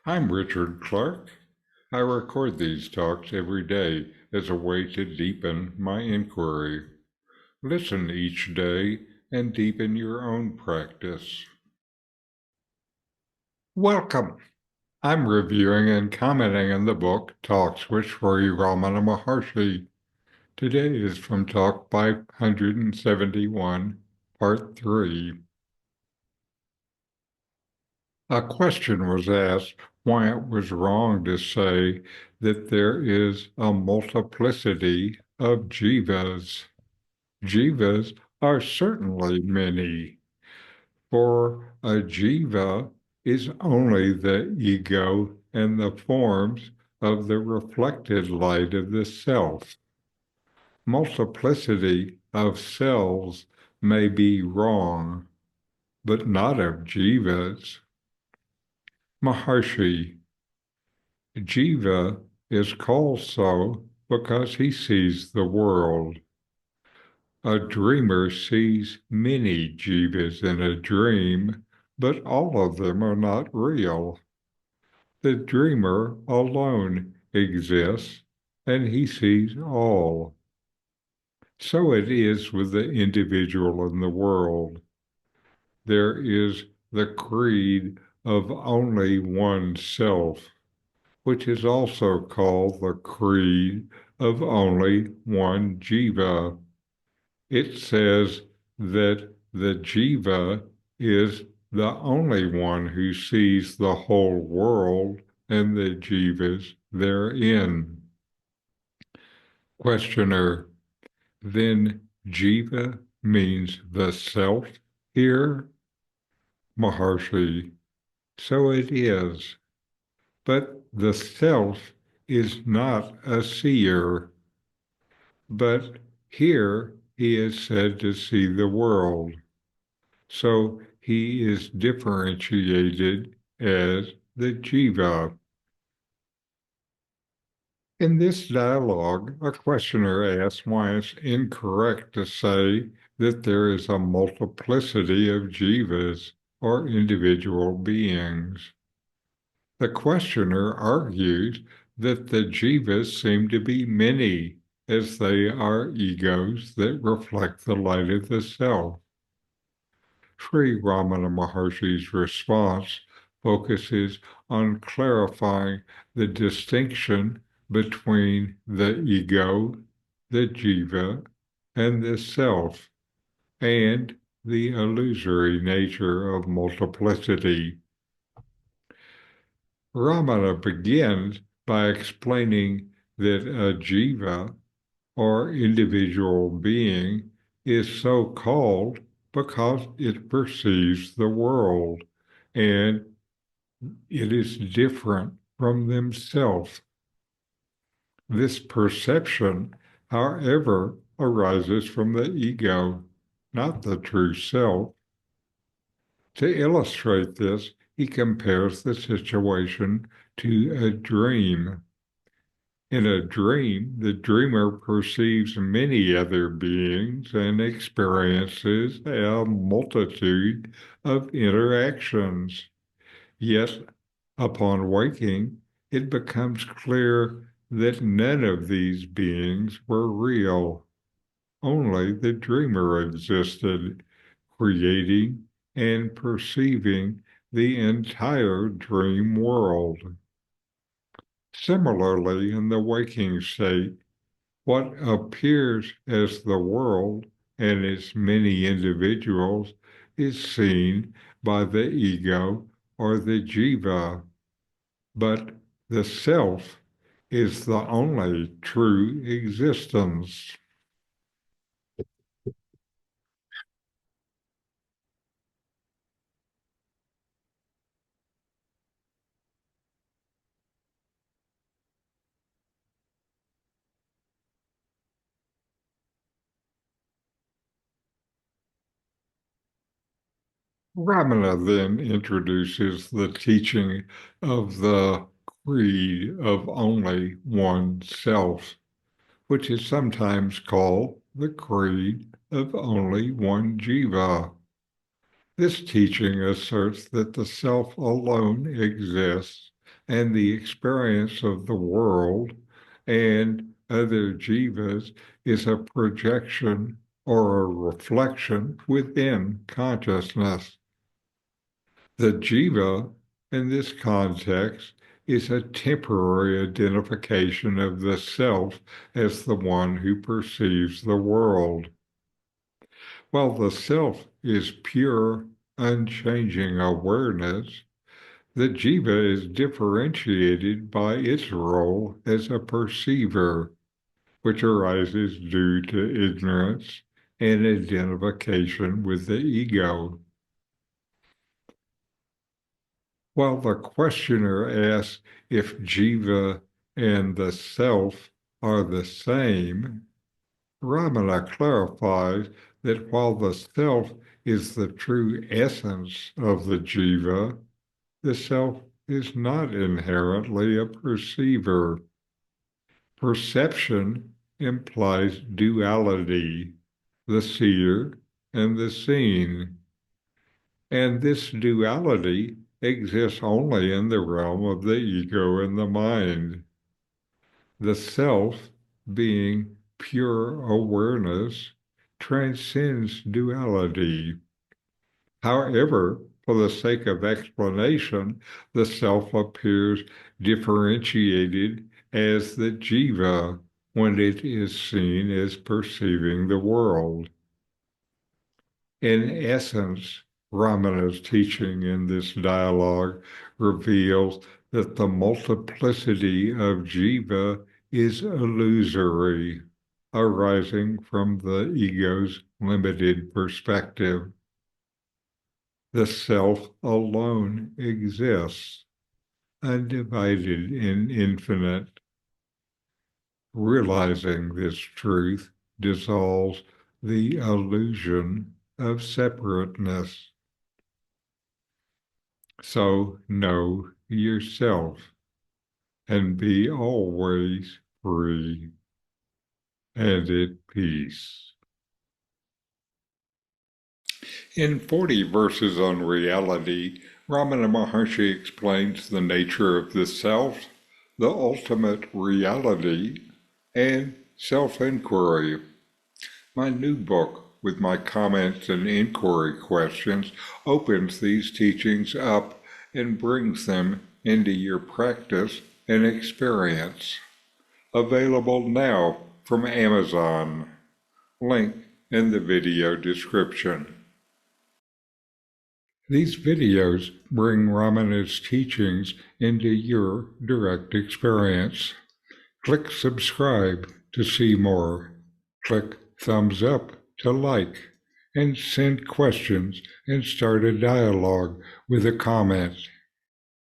I'm Richard Clarke. I record these talks every day as a way to deepen my inquiry. Listen each day and deepen your own practice. Welcome. I'm reviewing and commenting on the book Talks with Sri Ramana Maharshi. Today is from Talk 571, Part 3. A question was asked why it was wrong to say that there is a multiplicity of jivas. Jivas are certainly many, for a jiva is only the ego and the forms of the reflected light of the self. Multiplicity of cells may be wrong, but not of jivas. Maharshi, Jiva is called so because he sees the world. A dreamer sees many jivas in a dream, but all of them are not real. The dreamer alone exists, and he sees all. So it is with the individual in the world. There is the creed of only one self, which is also called the creed of only one jiva. It says that the jiva is the only one who sees the whole world and the jivas therein. Questioner, then jiva means the self here? Maharshi, so it is. But the self is not a seer. But here he is said to see the world. So he is differentiated as the Jiva. In this dialogue, a questioner asks why it's incorrect to say that there is a multiplicity of Jivas or individual beings. The questioner argues that the jivas seem to be many, as they are egos that reflect the light of the self. Sri Ramana Maharshi's response focuses on clarifying the distinction between the ego, the jiva, and the self, and the illusory nature of multiplicity. Ramana begins by explaining that a jiva, or individual being, is so called because it perceives the world and it is different from themselves. This perception, however, arises from the ego, not the true self. To illustrate this, he compares the situation to a dream. In a dream, the dreamer perceives many other beings and experiences a multitude of interactions. Yet, upon waking, it becomes clear that none of these beings were real. Only the dreamer existed, creating and perceiving the entire dream world. Similarly, in the waking state, what appears as the world and its many individuals is seen by the ego or the jiva, but the self is the only true existence. Ramana then introduces the teaching of the creed of only one self, which is sometimes called the creed of only one jiva. This teaching asserts that the self alone exists and the experience of the world and other jivas is a projection or a reflection within consciousness. The jiva, in this context, is a temporary identification of the self as the one who perceives the world. While the self is pure, unchanging awareness, the jiva is differentiated by its role as a perceiver, which arises due to ignorance and identification with the ego. While the questioner asks if jiva and the self are the same, Ramana clarifies that while the self is the true essence of the jiva, the self is not inherently a perceiver. Perception implies duality, the seer and the seen. And this duality exists only in the realm of the ego and the mind. The self, being pure awareness, transcends duality. However, for the sake of explanation, the self appears differentiated as the jiva when it is seen as perceiving the world. In essence, Ramana's teaching in this dialogue reveals that the multiplicity of jiva is illusory, arising from the ego's limited perspective. The self alone exists, undivided and infinite. Realizing this truth dissolves the illusion of separateness. So know yourself and be always free and at peace. In 40 Verses on Reality, Ramana Maharshi explains the nature of the self, the ultimate reality, and self-inquiry. My new book, with my comments and inquiry questions, opens these teachings up and brings them into your practice and experience. Available now from Amazon. Link in the video description. These videos bring Ramana's teachings into your direct experience. Click subscribe to see more. Click thumbs up to like, and send questions and start a dialogue with a comment.